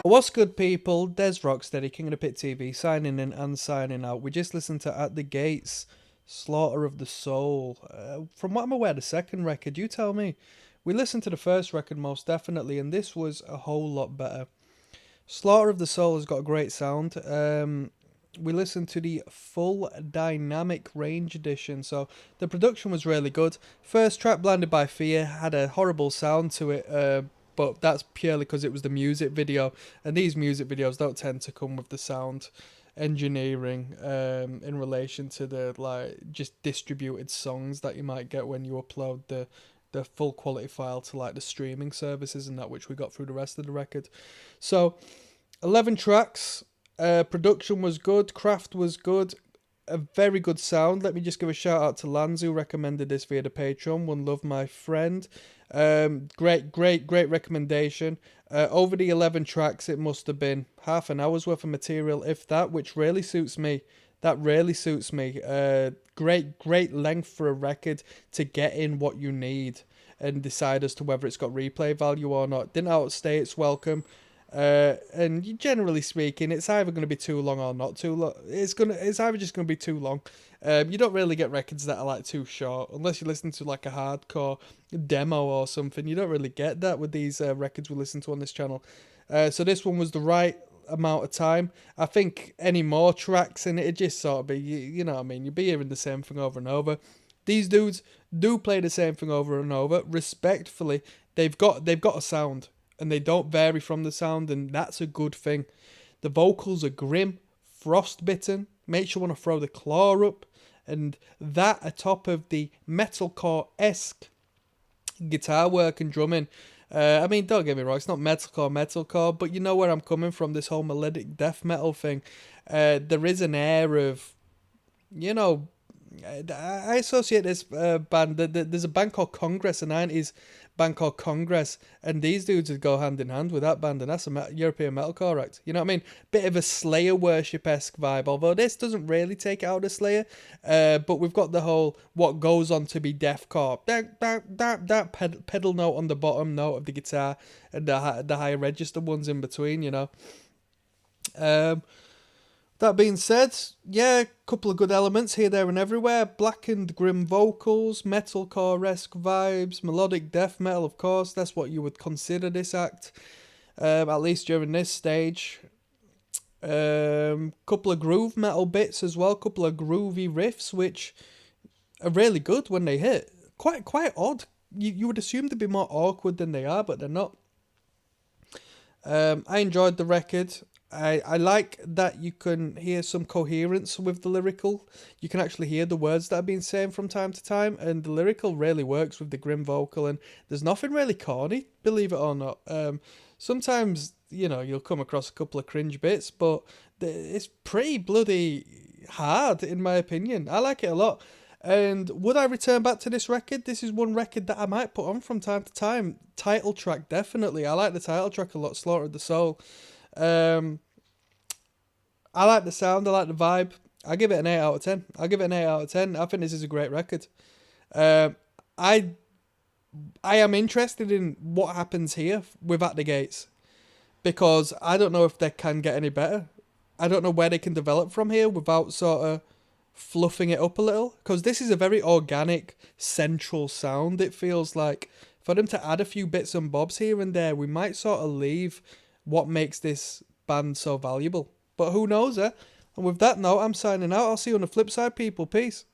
What's good, people? Des Rocksteady, King of the Pit TV, signing in and signing out. We just listened to At the Gates, Slaughter of the Soul. From what I'm aware, the second record, you tell me. We listened to the first record most definitely, and this was a whole lot better. Slaughter of the Soul has got a great sound. We listened to the full dynamic range edition, so the production was really good. First track, Blinded by Fear, had a horrible sound to it, but that's purely because it was the music video, and these music videos don't tend to come with the sound engineering in relation to the just distributed songs that you might get when you upload the full quality file to like the streaming services and that, which we got through the rest of the record. So 11 tracks, production was good, craft was good, a very good sound. Let me just give a shout out to Lans, who recommended this via the Patreon. One love, my friend. Great recommendation. Over the 11 tracks, it must have been half an hour's worth of material, if that, which really suits me. That really suits me. Great length for a record to get in what you need and decide as to whether it's got replay value or not. Didn't outstay its welcome. And generally speaking, it's either going to be too long or not too long. It's either just going to be too long. You don't really get records that are like too short unless you listen to like a hardcore demo or something. You don't really get that with these records we listen to on this channel. So this one was the right amount of time. I think any more tracks in it just sort of be, you know what I mean, you'd be hearing the same thing over and over. These dudes do play the same thing over and over. Respectfully, they've got a sound, and they don't vary from the sound, and that's a good thing. The vocals are grim, frostbitten, makes you want to throw the claw up, and that atop of the metalcore-esque guitar work and drumming. I mean, don't get me wrong, it's not metalcore, but you know where I'm coming from, this whole melodic death metal thing. There is an air of, you know, I associate this band, there's a band called Congress, a 90s band called Congress, and these dudes would go hand in hand with that band, and that's a European metalcore act. You know what I mean? Bit of a Slayer worship-esque vibe, although this doesn't really take it out of Slayer, but we've got the whole, what goes on to be deathcore, that pedal note on the bottom note of the guitar, and the higher register ones in between, you know. That being said, yeah, a couple of good elements here, there and everywhere. Blackened, grim vocals, metalcore-esque vibes, melodic death metal, of course. That's what you would consider this act, at least during this stage. Couple of groove metal bits as well, couple of groovy riffs, which are really good when they hit. Quite odd. You would assume they'd be more awkward than they are, but they're not. I enjoyed the record. I like that you can hear some coherence with the lyrical. You can actually hear the words that are being said from time to time, and the lyrical really works with the grim vocal, and there's nothing really corny, believe it or not. Sometimes, you know, you'll come across a couple of cringe bits, but it's pretty bloody hard, in my opinion. I like it a lot. And would I return back to this record? This is one record that I might put on from time to time. Title track, definitely. I like the title track a lot, Slaughter of the Soul. I like the sound, I like the vibe. I give it an 8 out of 10. I give it an 8 out of 10. I think this is a great record. I am interested in what happens here with At the Gates, because I don't know if they can get any better. I don't know where they can develop from here without sort of fluffing it up a little, because this is a very organic, central sound. It feels like for them to add a few bits and bobs here and there, we might sort of leave what makes this band so valuable. But who knows, eh? And with that note, I'm signing out. I'll see you on the flip side, people. Peace.